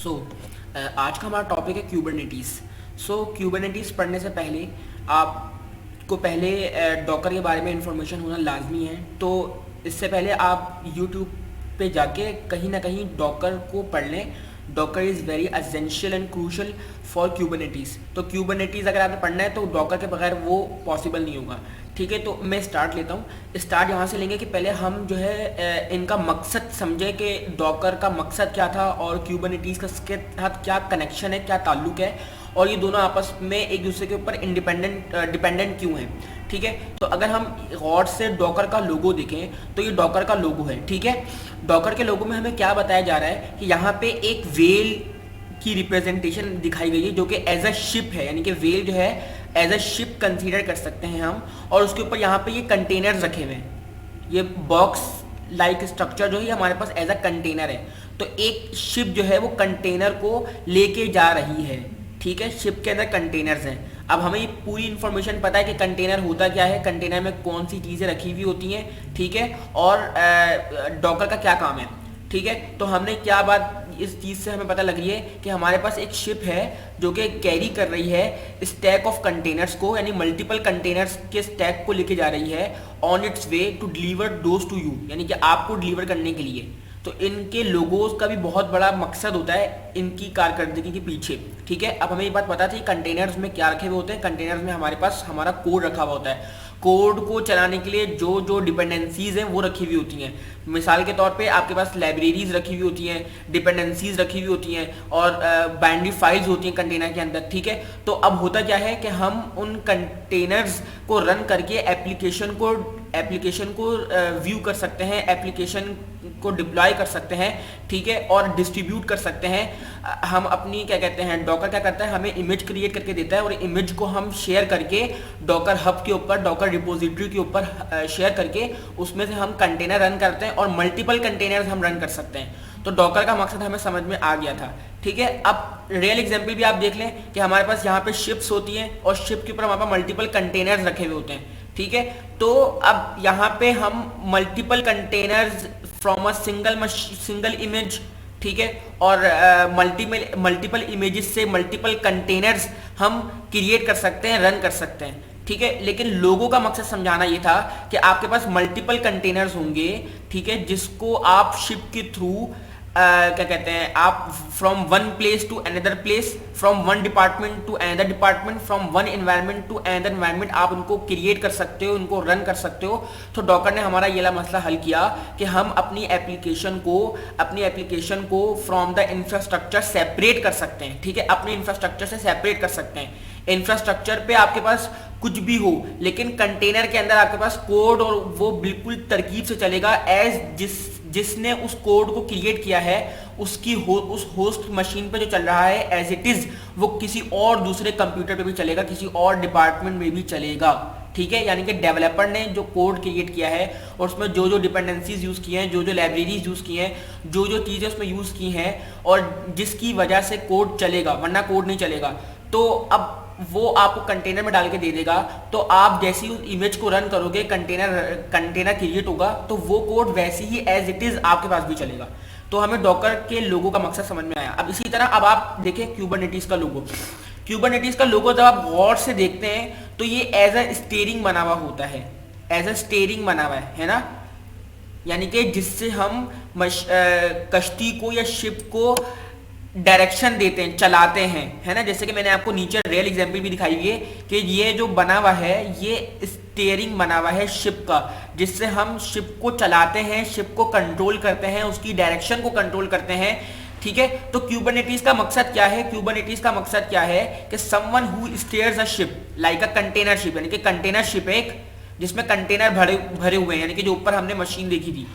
सो आज का हमारा टॉपिक है क्यूबरनेटीज। क्यूबरनेटीज पढ़ने से पहले आपको पहले डॉकर के बारे में इंफॉर्मेशन होना लाजमी है। तो इससे पहले आप यूट्यूब पे जाके कहीं ना कहीं डॉकर को पढ़ लें। Docker is very essential and crucial for Kubernetes. तो क्यूबरनेटीज अगर आपने पढ़ना है तो डॉकर के बगैर वो पॉसिबल नहीं होगा। ठीक है, तो मैं स्टार्ट लेता हूँ। स्टार्ट यहाँ से लेंगे कि पहले हम जो है इनका मकसद समझे कि डॉकर का मकसद क्या था और क्यूबरनेटीज का इसके साथ क्या कनेक्शन है, क्या ताल्लुक है, और ये दोनों आपस में एक दूसरे के ऊपर डिपेंडेंट क्यों हैं। ठीक है, तो अगर हम गौर से डॉकर का लोगो देखें तो ये डॉकर का लोगो है। ठीक है, डॉकर के लोगो में हमें क्या बताया जा रहा है कि यहाँ पे एक वेल की रिप्रेजेंटेशन दिखाई गई है जो कि एज अ शिप है, यानी कि वेल जो है एज अ शिप कंसीडर कर सकते हैं हम। और उसके ऊपर यहाँ पे ये कंटेनर्स रखे हुए हैं। ये बॉक्स लाइक स्ट्रक्चर जो है हमारे पास एज अ कंटेनर है। तो एक शिप जो है वो कंटेनर को लेके जा रही है। ठीक है, शिप के अंदर कंटेनर्स हैं। अब हमें ये पूरी इन्फॉर्मेशन पता है कि कंटेनर होता क्या है, कंटेनर में कौन सी चीज़ें रखी हुई होती हैं। ठीक है, और डॉकर का क्या काम है। ठीक है, तो हमने क्या बात इस चीज़ से हमें पता लग रही है कि हमारे पास एक शिप है जो कि कैरी कर रही है स्टैक ऑफ कंटेनर्स को, यानी मल्टीपल कंटेनर्स के स्टैक को लेके जा रही है on its way to deliver those to you, यानी कि आपको डिलीवर करने के लिए। तो इनके लोगोज का भी बहुत बड़ा मकसद होता है इनकी कारकर्दगी के पीछे। ठीक है, अब हमें ये बात पता थी कंटेनर्स में क्या रखे हुए होते हैं। कंटेनर्स में हमारे पास हमारा कोड रखा हुआ होता है। कोड को चलाने के लिए जो जो डिपेंडेंसीज हैं वो रखी हुई होती हैं। मिसाल के तौर पे आपके पास लाइब्रेरीज रखी हुई होती हैं, डिपेंडेंसीज रखी हुई होती हैं और बाइनरी फाइल्स होती हैं कंटेनर के अंदर। ठीक है, तो अब होता क्या है कि हम उन कंटेनर्स को रन करके एप्लीकेशन को व्यू कर सकते हैं, एप्लीकेशन को डिप्लॉय कर सकते हैं। ठीक है, और डिस्ट्रीब्यूट कर सकते हैं। हम अपनी क्या कहते हैं, डॉकर क्या करता है, हमें इमेज क्रिएट करके देता है और इमेज को हम शेयर करके डॉकर हब के ऊपर, डॉकर रिपोजिटरी के ऊपर शेयर करके उसमें से हम कंटेनर रन करते हैं और मल्टीपल कंटेनर्स हम रन कर सकते हैं। तो डॉकर का मकसद हमें समझ में आ गया था। ठीक है, अब रियल एग्जांपल भी आप देख लें कि हमारे पास यहाँ पे शिप्स होती हैं और शिप के ऊपर हमारे पास मल्टीपल कंटेनर्स रखे हुए होते हैं। ठीक है, तो अब यहाँ पे हम multiple containers from a single image, ठीक है, और मल्टीपल इमेजेस से मल्टीपल कंटेनर्स हम क्रिएट कर सकते हैं, रन कर सकते हैं। ठीक है, लेकिन लोगों का मकसद समझाना ये था कि आपके पास मल्टीपल कंटेनर्स होंगे। ठीक है, जिसको आप शिप के थ्रू क्या कहते हैं, आप from one place to another place, from one department to another department, from one environment to another environment आप उनको क्रिएट कर सकते हो, उनको रन कर सकते हो। तो डॉकर ने हमारा ये मसला हल किया कि हम अपनी एप्लीकेशन को फ्रॉम द इंफ्रास्ट्रक्चर सेपरेट कर सकते हैं। ठीक है, अपने इंफ्रास्ट्रक्चर से सेपरेट कर सकते हैं। इंफ्रास्ट्रक्चर पे आपके पास कुछ भी हो, लेकिन कंटेनर के अंदर आपके पास कोड और वो बिल्कुल तरकीब से चलेगा एज जिसने उस कोड को क्रिएट किया है उसकी उस होस्ट मशीन पे जो चल रहा है एज इट इज वो किसी और दूसरे कंप्यूटर पे भी चलेगा, किसी और डिपार्टमेंट में भी चलेगा। ठीक है, यानी कि डेवलपर ने जो कोड क्रिएट किया है और उसमें जो जो डिपेंडेंसीज यूज़ की हैं, जो जो लाइब्रेरीज यूज़ की हैं, जो जो चीज़ें उसमें यूज़ की हैं और जिसकी वजह से कोड चलेगा, वरना कोड नहीं चलेगा। तो अब वो आपको कंटेनर में डाल के दे देगा। तो आप जैसे ही उस इमेज को रन करोगे, कंटेनर क्रिएट होगा, तो वो कोड वैसे ही एज इट इज आपके पास भी चलेगा। तो हमें डॉकर के लोगो का मकसद समझ में आया। अब इसी तरह अब आप देखें क्यूबरनेटीज का लोगो। क्यूबरनेटीज का लोगो जब आप गौर से देखते हैं तो ये एज अ स्टीयरिंग बना हुआ होता है, एज अ स्टीयरिंग बना हुआ है ना, यानी कि जिससे हम कश्ती को या शिप को डायरेक्शन देते हैं, चलाते हैं, है ना। जैसे कि मैंने आपको नीचे रियल एग्जांपल भी दिखाई हुई है कि ये जो बना हुआ है ये स्टीयरिंग बना हुआ है शिप का, जिससे हम शिप को चलाते हैं, शिप को कंट्रोल करते हैं, उसकी डायरेक्शन को कंट्रोल करते हैं। ठीक है, तो क्यूबरनेटीज का मकसद क्या है, क्यूबरनेटीज का मकसद क्या है कि someone who stairs a ship like a container ship, यानी कि कंटेनर शिप एक जिसमें कंटेनर भरे हुए हैं, यानी कि जो ऊपर हमने मशीन देखी थी,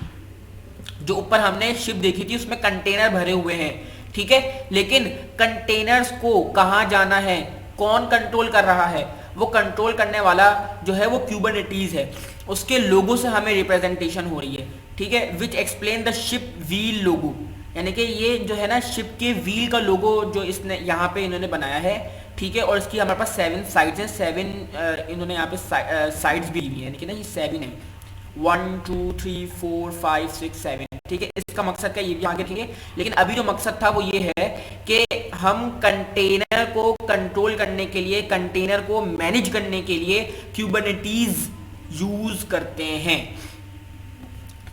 जो ऊपर हमने शिप देखी थी उसमें कंटेनर भरे हुए हैं। ठीक है, लेकिन कंटेनर्स को कहां जाना है, कौन कंट्रोल कर रहा है, वो कंट्रोल करने वाला जो है वो क्यूबरनेटीज है। उसके लोगो से हमें रिप्रेजेंटेशन हो रही है। ठीक है, which explain the ship wheel logo, यानी कि ये जो है ना शिप के व्हील का लोगो जो इसने यहाँ पे इन्होंने बनाया है। ठीक है, और इसकी हमारे पास 7 साइड्स हैं, 7 इन्होंने यहाँ पे साइड्स भी ली हुई है, यानी कि ना ये 7 है, 1 2 3 4 5 6 7। ठीक है, इसका मकसद क्या ये भी आगे रखेंगे, लेकिन अभी जो मकसद था वो ये है हम कंटेनर को कंट्रोल करने के लिए, कंटेनर को मैनेज करने के लिए क्यूबरनेटीज यूज करते हैं।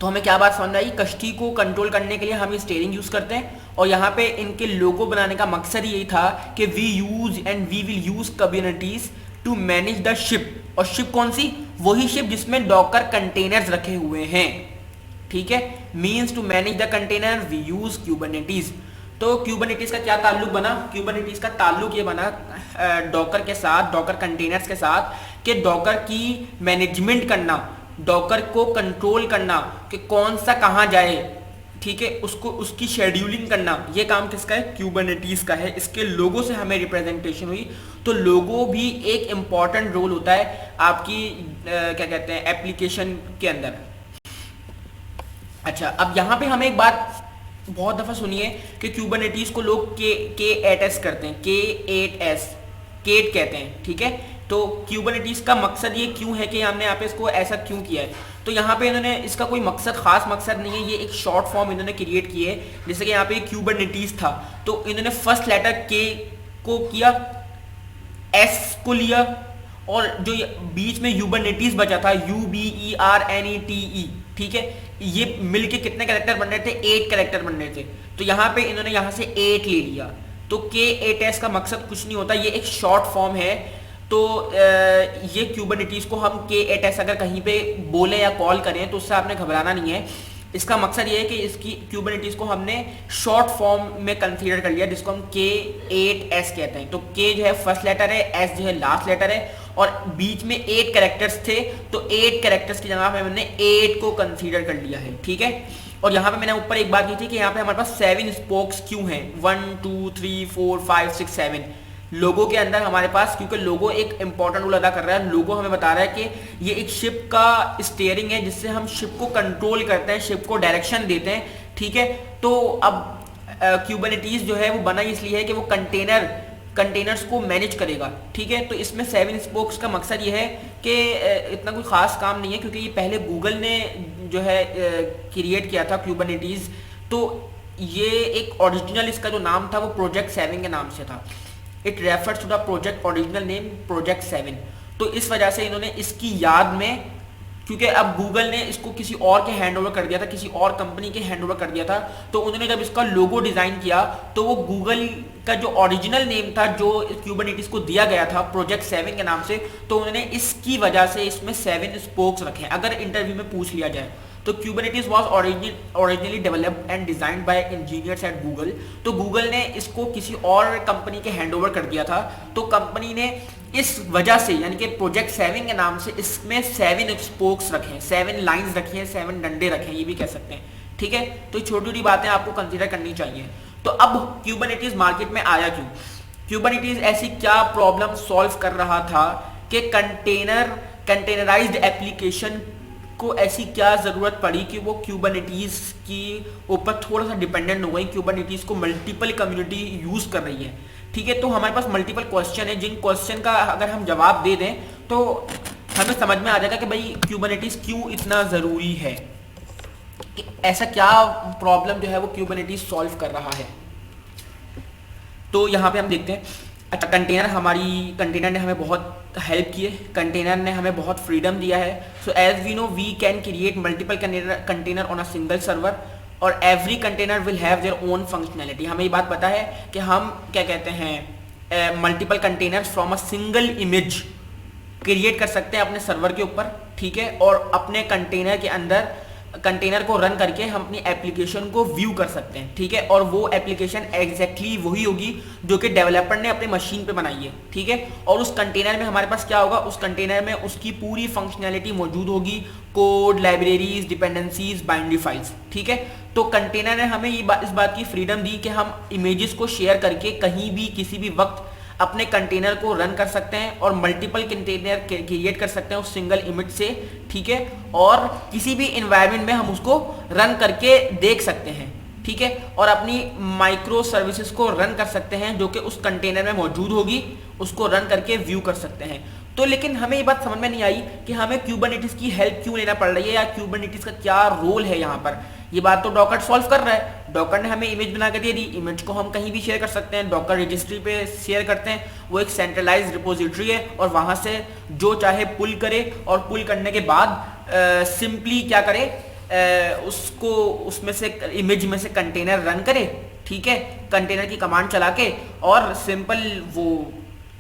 तो हमें क्या बात समझ आई, कश्ती को कंट्रोल करने के लिए हम स्टीयरिंग यूज करते हैं, और यहाँ पे इनके लोगो बनाने का मकसद यही था कि we use and we will use Kubernetes to manage the ship. और शिप कौन सी, वही शिप जिसमें डॉकर कंटेनर्स रखे हुए हैं, ठीक है। Means to manage the container we use Kubernetes. तो क्यूबरनेटीज का क्या ताल्लुक बना, क्यूबरनेटीज का ताल्लुक ये बना डॉकर के साथ, डॉकर कंटेनर्स के साथ, कि डॉकर की मैनेजमेंट करना, डॉकर को कंट्रोल करना कि कौन सा कहाँ जाए, ठीक है, उसको उसकी शेड्यूलिंग करना, ये काम किसका है, क्यूबरनेटीज का है। इसके लोगों से हमें रिप्रेजेंटेशन हुई। तो लोगो भी एक इंपॉर्टेंट रोल होता है आपकी क्या कहते हैं एप्लीकेशन के अंदर। अच्छा, अब यहाँ पे हमें एक बात बहुत दफा सुनिए कि क्यूबरनेटीज को लोग K8s करते हैं, K8s, केट कहते हैं, ठीक है। तो क्यूबरनेटीज का मकसद ये क्यों है कि हमने यहाँ पे इसको ऐसा क्यों किया है, तो यहाँ पे इन्होंने इसका कोई मकसद, खास मकसद नहीं है, ये एक शॉर्ट फॉर्म इन्होंने क्रिएट की है। जैसे कि यहाँ पे क्यूबरनेटीज था, तो इन्होंने फर्स्ट लेटर K को किया, S को लिया, और जो बीच में यूबरनेटीज बचा था, UBERNETE, ठीक है, ये मिलके कितने कैरेक्टर बन रहे थे, 8 कैरेक्टर बन रहे थे। तो यहाँ पे इन्होंने यहाँ से 8 ले लिया। तो K8s का मकसद कुछ नहीं होता, ये एक शॉर्ट फॉर्म है। तो ये क्यूबरनेटीज को हम K8s अगर कहीं पे बोले या कॉल करें तो उससे आपने घबराना नहीं है। इसका मकसद ये है कि इसकी क्यूबरनेटीज को हमने शॉर्ट फॉर्म में कंसीडर कर लिया, जिसको हम K8s कहते हैं। तो K जो है फर्स्ट लेटर है, S जो है लास्ट लेटर है, और बीच में 8 कैरेक्टर्स थे, तो 8 कैरेक्टर्स की जगह पे हमने 8 को कंसीडर कर लिया है, ठीक है। और यहाँ पे मैंने ऊपर एक बात की थी कि यहाँ पे हमारे पास 7 स्पोक्स क्यों हैं, 1 2 3 4 5 6 7 लोगो के अंदर हमारे पास, क्योंकि लोगो एक इंपॉर्टेंट रोल अदा कर रहा है। लोगो हमें बता रहा है कि ये एक शिप का स्टीयरिंग है, जिससे हम शिप को कंट्रोल करते हैं, शिप को डायरेक्शन देते हैं, ठीक है। तो अब क्यूबरनेटीज जो है वो बना इसलिए है कि वो कंटेनर्स को मैनेज करेगा, ठीक है। तो इसमें 7 स्पोक्स का मकसद ये है कि इतना कोई खास काम नहीं है, क्योंकि ये पहले गूगल ने जो है क्रिएट किया था क्यूबरनेटीज। तो ये एक ओरिजिनल इसका जो नाम था वो प्रोजेक्ट 7 के नाम से था। It refers to the project original name project 7। तो इस वजह से इन्होंने इसकी याद में, क्योंकि अब गूगल ने इसको किसी और के हैंड ओवर कर दिया था, किसी और कंपनी के हैंड ओवर कर दिया था, तो उन्होंने जब इसका लोगो डिजाइन किया तो वो गूगल का जो ओरिजिनल नेम था, जो क्यूबरनेटीज को दिया गया था प्रोजेक्ट 7 के नाम से, तो उन्होंने इसकी वजह से इसमें 7 स्पोक्स रखे। अगर इंटरव्यू में पूछ लिया जाए तो Kubernetes was originally developed and designed by engineers at Google. तो गूगल ने इसको किसी और कंपनी के हैंड ओवर कर दिया था। तो कंपनी ने इस वजह से, यानी कि प्रोजेक्ट 7 के नाम से, इसमें 7 स्पोक्स रखे हैं, 7 लाइंस रखी हैं, 7 डंडे रखे हैं, ये भी कह सकते हैं, ठीक है। तो छोटी छोटी बातें आपको कंसीडर करनी चाहिए। तो अब क्यूबरनेटीज मार्केट में आया क्यों, क्यूबरनेटीज ऐसी क्या प्रॉब्लम सॉल्व कर रहा था कि कंटेनराइज्ड एप्लीकेशन को ऐसी क्या जरूरत पड़ी कि वो क्यूबरनेटीज की ऊपर थोड़ा सा डिपेंडेंट हो गई, क्यूबरनेटीज को मल्टीपल कम्युनिटी यूज कर रही है, ठीक है। तो हमारे पास मल्टीपल क्वेश्चन है, जिन क्वेश्चन का अगर हम जवाब दे दें तो हमें समझ में आ जाएगा कि भाई क्यूबरनेटीज क्यों इतना जरूरी है, कि ऐसा क्या प्रॉब्लम जो है वो क्यूबरनेटीज सॉल्व कर रहा है। तो यहाँ पे हम देखते हैं, अच्छा, कंटेनर ने हमें बहुत हेल्प की है, कंटेनर ने हमें बहुत फ्रीडम दिया है। So as we know we can create multiple container on a single server, और every container will have their own functionality. हमें ये बात पता है कि हम क्या कहते हैं multiple containers from a single image create कर सकते हैं अपने सर्वर के ऊपर, ठीक है। और अपने कंटेनर के अंदर कंटेनर को रन करके हम अपनी एप्लीकेशन को व्यू कर सकते हैं, ठीक है। और वो एप्लीकेशन एग्जैक्टली वही होगी जो कि डेवलपर ने अपने मशीन पे बनाई है, ठीक है। और उस कंटेनर में हमारे पास क्या होगा, उस कंटेनर में उसकी पूरी फंक्शनैलिटी मौजूद होगी, code, libraries, dependencies, binary files, ठीक है। तो कंटेनर ने हमें इस बात की फ्रीडम दी कि हम इमेजेस को शेयर करके कहीं भी किसी भी वक्त अपने कंटेनर को रन कर सकते हैं और मल्टीपल कंटेनर क्रिएट कर सकते हैं उस सिंगल इमेज से, ठीक है। और किसी भी इन्वायरमेंट में हम उसको रन करके देख सकते हैं, ठीक है। और अपनी माइक्रो सर्विसेज को रन कर सकते हैं जो कि उस कंटेनर में मौजूद होगी, उसको रन करके व्यू कर सकते हैं। तो लेकिन हमें ये बात समझ में नहीं आई कि हमें क्यूबरनेटीज की हेल्प क्यों लेना पड़ रही है, या क्यूबरनेटीज का क्या रोल है यहाँ पर। ये बात तो डॉकर सॉल्व कर रहा है। डॉकर ने हमें इमेज बना के दे दी, इमेज को हम कहीं भी शेयर कर सकते हैं, डॉकर रजिस्ट्री पे शेयर करते हैं, वो एक सेंट्रलाइज्ड रिपोजिटरी है और वहां से जो चाहे पुल करे और पुल करने के बाद सिंपली क्या करे, उसको उसमें से इमेज में से कंटेनर रन करे, ठीक है, कंटेनर की कमांड चला के, और सिंपल वो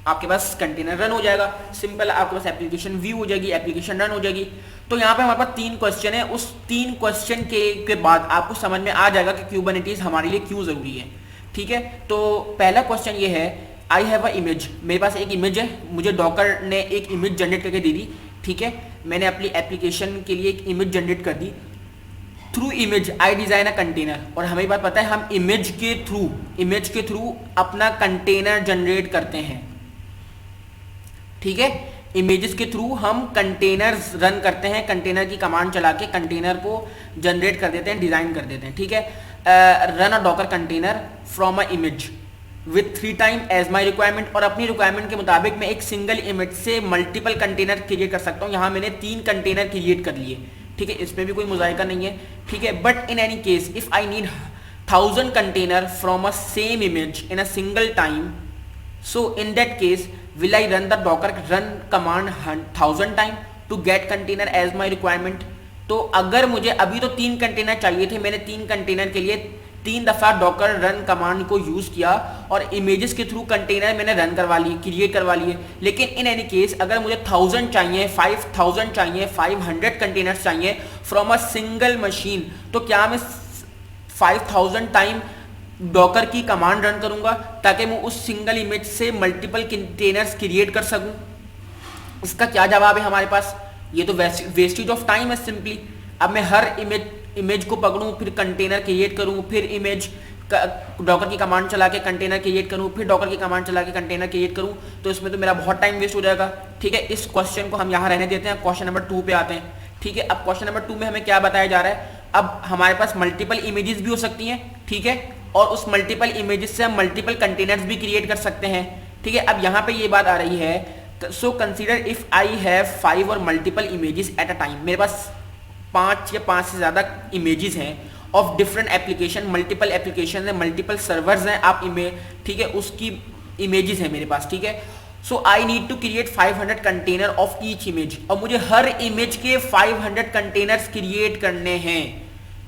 आपके पास कंटेनर रन हो जाएगा, सिंपल आपके पास एप्लीकेशन व्यू हो जाएगी, एप्लीकेशन रन हो जाएगी। तो यहाँ पे हमारे पास 3 क्वेश्चन है, उस 3 क्वेश्चन के बाद आपको समझ में आ जाएगा कि क्यूबरनेटीज हमारे लिए क्यों जरूरी है, ठीक है। तो पहला क्वेश्चन ये है, आई हैव अ इमेज, मेरे पास एक इमेज है, मुझे डॉकर ने एक इमेज जनरेट करके दे दी, ठीक है, मैंने अपनी एप्लीकेशन के लिए एक इमेज जनरेट कर दी। Through image I design a container, और हमें बात पता है हम इमेज के थ्रू अपना कंटेनर जनरेट करते हैं, ठीक है, इमेजेस के थ्रू हम कंटेनर्स रन करते हैं, कंटेनर की कमांड चला के कंटेनर को जनरेट कर देते हैं, डिजाइन कर देते हैं, ठीक है। Run a docker container from a image with 3 time as my requirement, और अपनी रिक्वायरमेंट के मुताबिक मैं एक सिंगल इमेज से मल्टीपल कंटेनर क्रिएट कर सकता हूँ। यहाँ मैंने 3 कंटेनर क्रिएट कर लिए, ठीक है, इसमें भी कोई मुजाहिका नहीं है, ठीक है। But in any case if I need 1000 container from a same image in a single time, so in that case will I run the docker run command 1000 time to get container as my requirement। तो अगर मुझे अभी तो 3 container चाहिए थे, मैंने 3 container के लिए 3 दफा डॉकर रन कमांड को यूज किया और इमेजेस के थ्रू कंटेनर मैंने रन करवा लिए, क्रिएट करवा लिए। लेकिन इन एनी केस अगर मुझे 1000 चाहिए, 5000 चाहिए, 500 कंटेनर्स चाहिए फ्रॉम अ सिंगल मशीन, तो क्या मैं 5000 टाइम डॉकर की कमांड रन करूंगा ताकि मैं उस सिंगल इमेज से मल्टीपल कंटेनर्स क्रिएट कर सकूं? इसका क्या जवाब है हमारे पास? ये तो वेस्टेज ऑफ टाइम है सिंपली। अब मैं हर इमेज को पकड़ूं, फिर कंटेनर क्रिएट करूं, फिर इमेज डॉकर की कमांड चला के कंटेनर क्रिएट करूं, फिर डॉकर की कमांड चला के कंटेनर क्रिएट करूं, तो इसमें तो मेरा बहुत टाइम वेस्ट हो जाएगा, ठीक है। इस क्वेश्चन को हम यहाँ रहने देते हैं, क्वेश्चन नंबर 2 पे आते हैं, ठीक है। अब क्वेश्चन नंबर 2 में हमें क्या बताया जा रहा है? अब हमारे पास मल्टीपल इमेजेस भी हो सकती हैं, ठीक है, और उस मल्टीपल इमेजेस से हम मल्टीपल कंटेनर्स भी क्रिएट कर सकते हैं, ठीक है। अब यहाँ पे ये बात आ रही है, so consider if I have 5 और multiple images at a time, मेरे पास 5 या 5 से ज़्यादा इमेजेस हैं of different application, multiple application है, मल्टीपल सर्वर्स हैं, आप इमेज, ठीक है, उसकी इमेजेस हैं मेरे पास, ठीक है। So I need to create 500 container of each image, और मुझे हर इमेज के 500 कंटेनर्स क्रिएट करने हैं।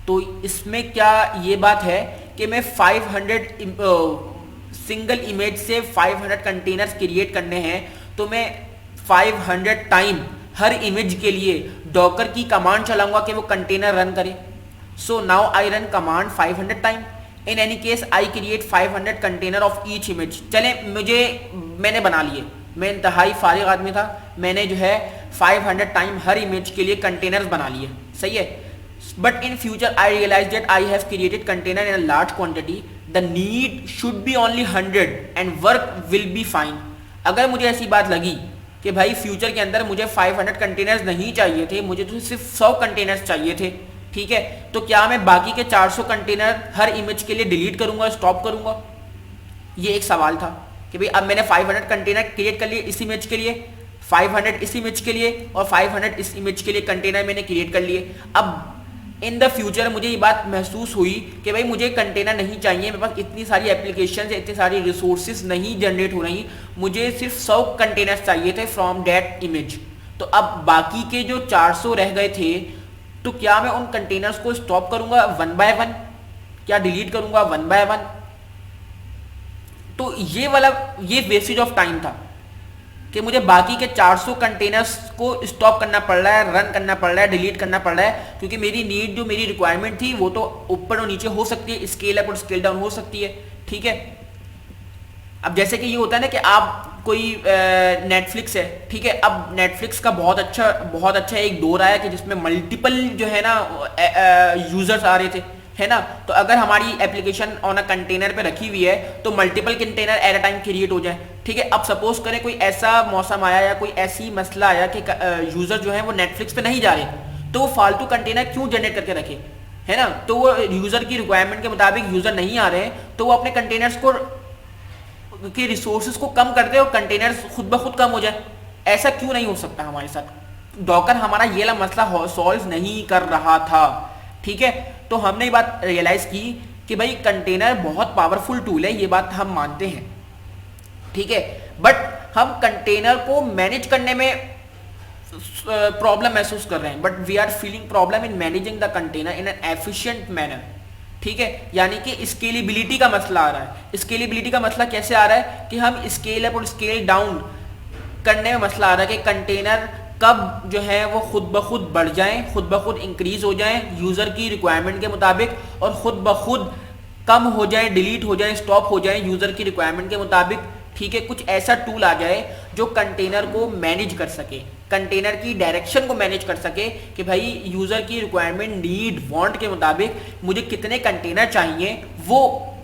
तो इसमें क्या ये बात है कि मैं 500 सिंगल इमेज से 500 कंटेनर्स क्रिएट करने हैं, तो मैं 500 टाइम हर इमेज के लिए डॉकर की कमांड चलाऊंगा कि वो कंटेनर रन करे। So now I run command 500 time, in any case I create 500 container of each image. चले मैंने बना लिए, मैं इंतहाई फारिग आदमी था, मैंने जो है 500 टाइम हर इमेज के लिए कंटेनर्स बना लिए, सही है। But in future I realized that I have created container in a large quantity. The need should be only 100 and work will be fine. अगर मुझे ऐसी बात लगी कि भाई फ्यूचर के अंदर मुझे 500 कंटेनर्स नहीं चाहिए थे, मुझे तो सिर्फ 100 कंटेनर्स चाहिए थे, ठीक है, तो क्या मैं बाकी के 400 कंटेनर हर इमेज के लिए डिलीट करूंगा, स्टॉप करूंगा? ये एक सवाल था कि भाई अब मैंने 500 कंटेनर क्रिएट कर लिए इस इमेज के लिए, 500 इस इमेज के लिए और 500 इस इमेज के लिए कंटेनर मैंने क्रिएट कर लिए। अब इन द फ्यूचर मुझे ये बात महसूस हुई कि भाई मुझे कंटेनर नहीं चाहिए, मेरे पास इतनी सारी एप्लीकेशन इतनी सारी रिसोर्सेज नहीं जनरेट हो रही, मुझे सिर्फ 100 कंटेनर्स चाहिए थे फ्रॉम दैट इमेज। तो अब बाकी के जो 400 रह गए थे, तो क्या मैं उन कंटेनर्स को स्टॉप करूंगा 1 बाय 1, क्या डिलीट करूंगा 1 बाय 1? तो ये वेस्टेज ऑफ टाइम था कि मुझे बाकी के 400 कंटेनर्स को स्टॉप करना पड़ रहा है, रन करना पड़ रहा है, डिलीट करना पड़ रहा है, क्योंकि मेरी नीड जो मेरी रिक्वायरमेंट थी वो तो ऊपर और नीचे हो सकती है, स्केल अप और स्केल डाउन हो सकती है, ठीक है। अब जैसे कि ये होता है ना कि आप कोई नेटफ्लिक्स है, ठीक है, अब नेटफ्लिक्स का बहुत अच्छा एक दौर आया कि जिसमें मल्टीपल जो है ना यूजर्स आ रहे थे, है ना। तो अगर हमारी एप्लीकेशन ऑन अ कंटेनर पे रखी हुई है तो multiple container at a time create हो जाए, ठीक है। अब सपोज करें कोई ऐसा मौसम आया या कोई ऐसी मसला आया कि यूजर जो है वो नेटफ्लिक्स पे नहीं जा रहे, तो वो फालतू कंटेनर क्यों जनरेट करके रखे, है ना। तो वो यूजर की रिक्वायरमेंट के मुताबिक यूजर नहीं आ रहे हैं, तो वो अपने कंटेनर्स को के रिसोर्सेज को कम कर दे और कंटेनर्स खुद ब खुद कम हो जाए। ऐसा क्यों नहीं हो सकता हमारे साथ? डॉकर हमारा ये वाला मसला सॉल्व नहीं कर रहा था, ठीक है। तो हमने ये बात रियलाइज की कि भाई कंटेनर बहुत पावरफुल टूल है, ये बात हम मानते हैं, ठीक है, बट हम कंटेनर को मैनेज करने में प्रॉब्लम महसूस कर रहे हैं, but we are feeling problem in managing the container in an efficient manner, ठीक है। यानी कि स्केलेबिलिटी का मसला आ रहा है। स्केलेबिलिटी का मसला कैसे आ रहा है कि हम स्केल अप और स्केल डाउन करने में मसला आ रहा है कि कंटेनर कब जो है वो खुद ब खुद बढ़ जाएं, खुद ब खुद इंक्रीज हो जाएं यूज़र की रिक्वायरमेंट के मुताबिक, और खुद ब खुद कम हो जाएं, डिलीट हो जाएं, स्टॉप हो जाएं यूज़र की रिक्वायरमेंट के मुताबिक, ठीक है। कुछ ऐसा टूल आ जाए जो कंटेनर को मैनेज कर सके, कंटेनर की डायरेक्शन को मैनेज कर सके कि भाई यूज़र की रिक्वायरमेंट, नीड, वांट के मुताबिक मुझे कितने कंटेनर चाहिए, वो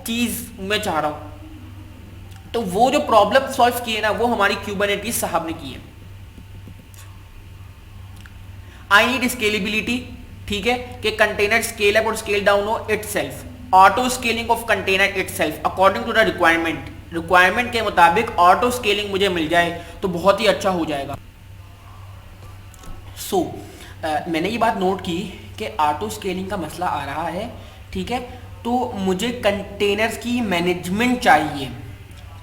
चीज़ मैं चाह रहा हूँ। तो वो जो प्रॉब्लम सॉल्व की है ना, वो हमारी क्यूबरनेटीज साहब ने की है। आई नीड स्केलेबिलिटी, ठीक है, कि कंटेनर स्केल अप और स्केल डाउन हो itself, auto scaling of container itself according to the requirement के मुताबिक ऑटो स्केलिंग मुझे मिल जाए तो बहुत ही अच्छा हो जाएगा। मैंने ये बात नोट की कि ऑटो स्केलिंग का मसला आ रहा है, ठीक है, तो मुझे कंटेनर्स की मैनेजमेंट चाहिए,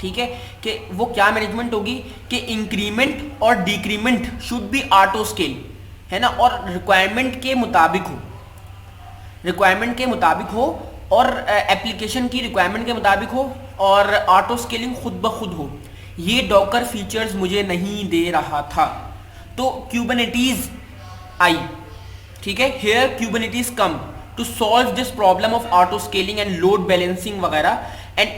ठीक है, कि वो क्या मैनेजमेंट होगी कि इंक्रीमेंट और decrement should be auto scale, है ना, और रिक्वायरमेंट के मुताबिक हो, और एप्लीकेशन की रिक्वायरमेंट के मुताबिक हो, और ऑटो स्केलिंग खुद ब खुद हो। ये डॉकर फीचर्स मुझे नहीं दे रहा था, तो क्यूबरनेटीज आई, ठीक है, here Kubernetes come to solve this problem of auto scaling and load balancing वगैरह। एंड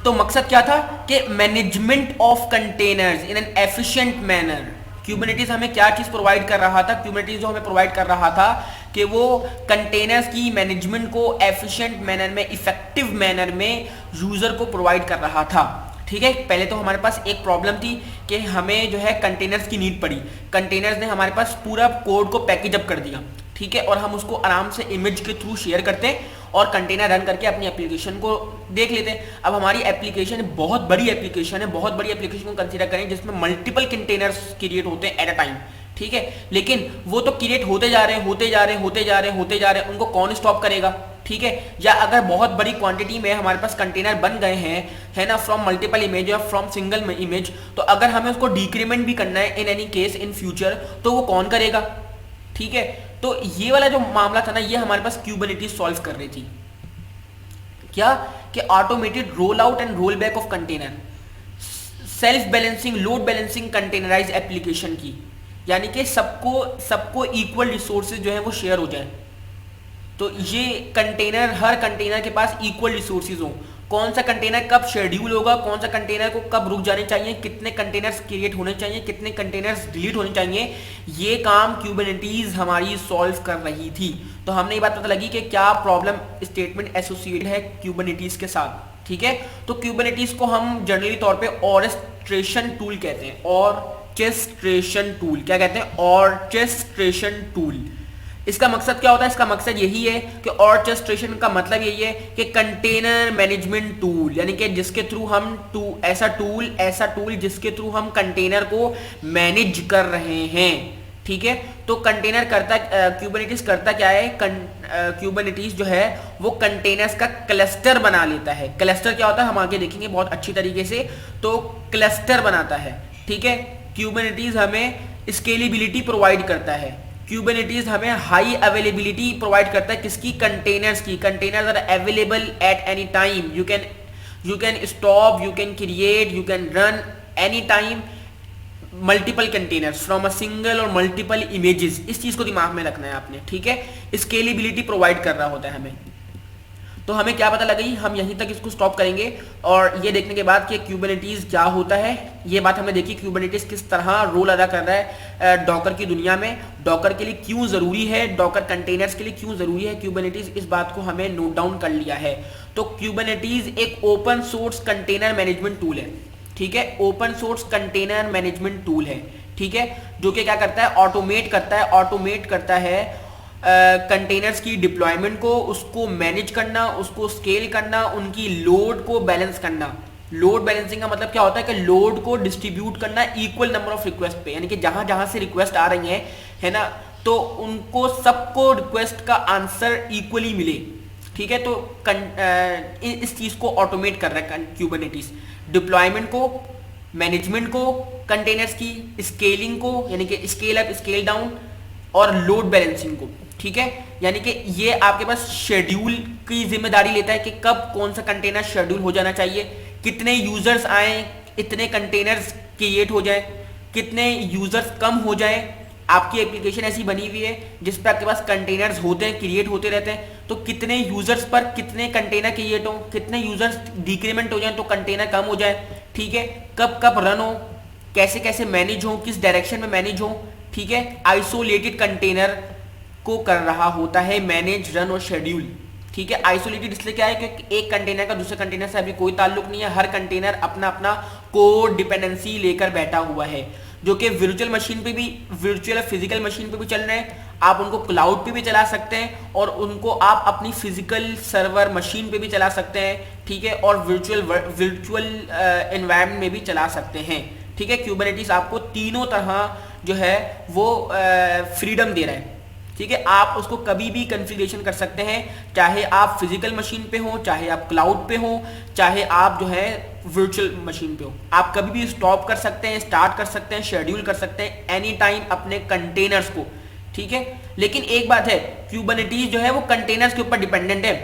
तो मकसद क्या था कि management of containers in an efficient manner. Kubernetes हमें क्या चीज प्रोवाइड कर रहा था? क्यूबरनेटीज जो हमें प्रोवाइड कर रहा था कि वो कंटेनर्स की मैनेजमेंट को एफिशिएंट मैनर में, इफेक्टिव मैनर में यूजर को प्रोवाइड कर रहा था, ठीक है। पहले तो हमारे पास एक प्रॉब्लम थी कि हमें जो है कंटेनर्स की नीड पड़ी, कंटेनर्स ने हमारे पास पूरा कोड को पैकेज अप कर दिया, ठीक है, और हम उसको आराम से इमेज के थ्रू शेयर करते और कंटेनर रन करके अपनी एप्लीकेशन को देख लेते। अब हमारी एप्लीकेशन बहुत बड़ी एप्लीकेशन है, बहुत बड़ी एप्लीकेशन को कंसीडर करें जिसमें मल्टीपल कंटेनर्स क्रिएट होते हैं एट अ टाइम, ठीक है, लेकिन वो तो क्रिएट होते जा रहे हैं, उनको कौन स्टॉप करेगा, ठीक है। या अगर बहुत बड़ी क्वांटिटी में हमारे पास कंटेनर बन गए हैं, है ना, फ्रॉम मल्टीपल इमेज या फ्रॉम सिंगल इमेज, तो अगर हमें उसको डिक्रीमेंट भी करना है in any case in future, तो वो कौन करेगा, ठीक है। तो ये वाला जो मामला था ना, ये हमारे पास क्यूबरनेटीज सॉल्व कर रही थी, क्या कि automated roll out and roll back of container, self balancing, load balancing containerise application की, यानी कि सबको इक्वल रिसोर्सेज जो है वो शेयर हो जाए। तो ये कंटेनर, हर कंटेनर के पास इक्वल रिसोर्सेज हो, कौन सा कंटेनर कब शेड्यूल होगा, कौन सा कंटेनर को कब रुक जाने चाहिए, कितने कंटेनर्स क्रिएट होने चाहिए, कितने कंटेनर्स डिलीट होने चाहिए, ये काम क्यूबरनेटीज हमारी सॉल्व कर रही थी। तो हमने ये बात पता लगी कि क्या प्रॉब्लम स्टेटमेंट एसोसिएटेड है क्यूबरनेटीज के साथ, ठीक है। तो क्यूबरनेटीज को हम जनरली तौर पे ऑर्केस्ट्रेशन टूल कहते हैं, ऑर्केस्ट्रेशन टूल क्या कहते हैं? Orchestration tool. इसका मकसद क्या होता है? इसका मकसद यही है कि ऑर्केस्ट्रेशन का मतलब यही है कि कंटेनर मैनेजमेंट टूल, यानी कि जिसके थ्रू हम ऐसा टूल जिसके थ्रू हम कंटेनर को मैनेज कर रहे हैं, ठीक है। तो कंटेनर करता, क्यूबरनेटीज करता क्या है? क्यूबरनेटीज जो है वो कंटेनर्स का क्लस्टर बना लेता है। क्लस्टर क्या होता है हम आगे देखेंगे बहुत अच्छी तरीके से। तो क्लस्टर बनाता है, ठीक है। क्यूबरनेटीज हमें स्केलेबिलिटी प्रोवाइड करता है, क्यूबरनेटीज हमें हाई अवेलेबिलिटी प्रोवाइड करता है, किसकी? कंटेनर्स की। Containers are available at any time, you can stop, you can create, you can run any time multiple containers from a single और मल्टीपल इमेजेस। इस चीज को दिमाग में रखना है आपने, ठीक है। स्केलेबिलिटी प्रोवाइड कर रहा होता है हमें। तो हमें क्या पता लगी, हम यहीं तक इसको स्टॉप करेंगे और ये देखने के बाद कि क्यूबरनेटीज क्या होता है, ये बात हमने देखी क्यूबरनेटीज किस तरह रोल अदा कर रहा है डॉकर की दुनिया में, डॉकर के लिए क्यों जरूरी है, डॉकर कंटेनर्स के लिए क्यों जरूरी है क्यूबरनेटीज, इस बात को हमें नोट डाउन कर लिया है। तो क्यूबरनेटीज एक open source container management tool है, ठीक है, open source container management tool है, ठीक है, जो कि क्या करता है? ऑटोमेट करता है कंटेनर्स की डिप्लॉयमेंट को, उसको मैनेज करना, उसको स्केल करना, उनकी लोड को बैलेंस करना। लोड बैलेंसिंग का मतलब क्या होता है कि लोड को डिस्ट्रीब्यूट करना इक्वल नंबर ऑफ रिक्वेस्ट पे, यानी कि जहां जहां से रिक्वेस्ट आ रही हैं, है ना, तो उनको सबको रिक्वेस्ट का आंसर इक्वली मिले, ठीक है। तो इस चीज को ऑटोमेट कर रहा है क्यूबरनेटिस, डिप्लॉयमेंट को, मैनेजमेंट को, कंटेनर्स की स्केलिंग को यानी कि स्केल अप स्केल डाउन, और लोड बैलेंसिंग को, ठीक है। यानी कि ये आपके पास शेड्यूल की जिम्मेदारी लेता है कि कब कौन सा कंटेनर शेड्यूल हो जाना चाहिए, कितने यूजर्स आए, इतने कंटेनर्स क्रिएट हो जाए, कितने यूजर्स कम हो जाए। आपकी एप्लीकेशन ऐसी बनी हुई है जिस पे आपके पास कंटेनर्स होते हैं, क्रिएट होते रहते हैं, तो कितने यूजर्स पर कितने कंटेनर क्रिएट हो, कितने यूजर्स डिक्रीमेंट हो जाए तो कंटेनर कम हो जाए, ठीक है। कब कब रन हो, कैसे कैसे मैनेज हो, किस डायरेक्शन में मैनेज हो, ठीक है। आइसोलेटेड कंटेनर को कर रहा होता है मैनेज, रन और शेड्यूल, ठीक है। आइसोलेटेड इसलिए क्या है क्योंकि एक कंटेनर का दूसरे कंटेनर से अभी कोई ताल्लुक नहीं है, हर कंटेनर अपना अपना कोड डिपेंडेंसी लेकर बैठा हुआ है, जो कि वर्चुअल मशीन पे भी, वर्चुअल फिजिकल मशीन पे भी चल रहे हैं। आप उनको क्लाउड पे भी चला सकते हैं और उनको आप अपनी फिजिकल सर्वर मशीन पे भी चला सकते हैं, ठीक है, और वर्चुअल एनवायरनमेंट में भी चला सकते हैं, ठीक है। क्यूबरनेटिस आपको तीनों तरह जो है वो फ्रीडम दे रहा है, ठीक है। आप उसको कभी भी कॉन्फ़िगरेशन कर सकते हैं, चाहे आप फिजिकल मशीन पे हो, चाहे आप क्लाउड पे हो, चाहे आप जो है वर्चुअल मशीन पे हो। आप कभी भी स्टॉप कर सकते हैं, स्टार्ट कर सकते हैं, शेड्यूल कर सकते हैं एनी टाइम अपने कंटेनर्स को, ठीक है। लेकिन एक बात है, क्यूबरनेटिस जो है वो कंटेनर्स के ऊपर डिपेंडेंट है।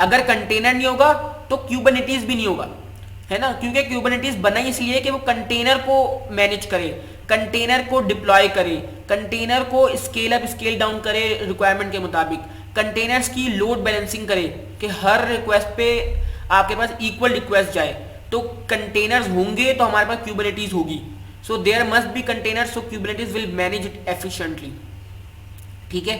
अगर कंटेनर नहीं होगा तो क्यूबरनेटिस भी नहीं होगा, है ना, क्योंकि क्यूबरनेटिस बना इसलिए कि वो कंटेनर को मैनेज करे, कंटेनर को डिप्लॉय करे, कंटेनर को स्केल अप स्केल डाउन करे रिक्वायरमेंट के मुताबिक, कंटेनर्स की लोड बैलेंसिंग करे कि हर रिक्वेस्ट पे आपके पास इक्वल रिक्वेस्ट जाए। तो कंटेनर्स होंगे तो हमारे पास क्यूबरनेटिस होगी, so there must be containers, so Kubernetes will manage it efficiently, ठीक है।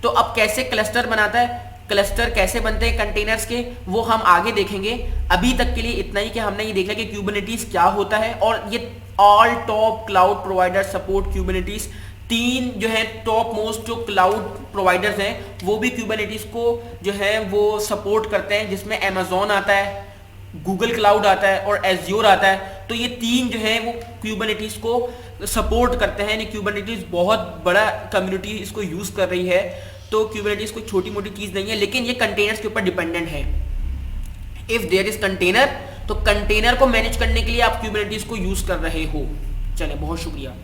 तो अब कैसे क्लस्टर बनाता है, क्लस्टर कैसे बनते हैं कंटेनर्स के, वो हम आगे देखेंगे। अभी तक के लिए इतना ही कि हमने ये देखा कि क्यूबरनेटिस क्या होता है, और ये all top cloud provider support Kubernetes. तीन जो है टॉप मोस्ट जो क्लाउड प्रोवाइडर्स हैं वो भी क्यूबरनेटिस को जो है वो सपोर्ट करते हैं, जिसमें अमेजोन आता है, गूगल क्लाउड आता है और एज्योर आता है। तो ये तीन जो है वो क्यूबरनेटिस को सपोर्ट करते हैं। क्यूबरनेटिस बहुत बड़ा कम्युनिटी इसको यूज कर रही है, तो क्यूबरनेटिस कोई छोटी मोटी चीज नहीं है, लेकिन ये कंटेनर्स के ऊपर डिपेंडेंट है। इफ देयर इज कंटेनर, तो कंटेनर को मैनेज करने के लिए आप क्यूबरनेटिस को यूज कर रहे हो। चले, बहुत शुक्रिया।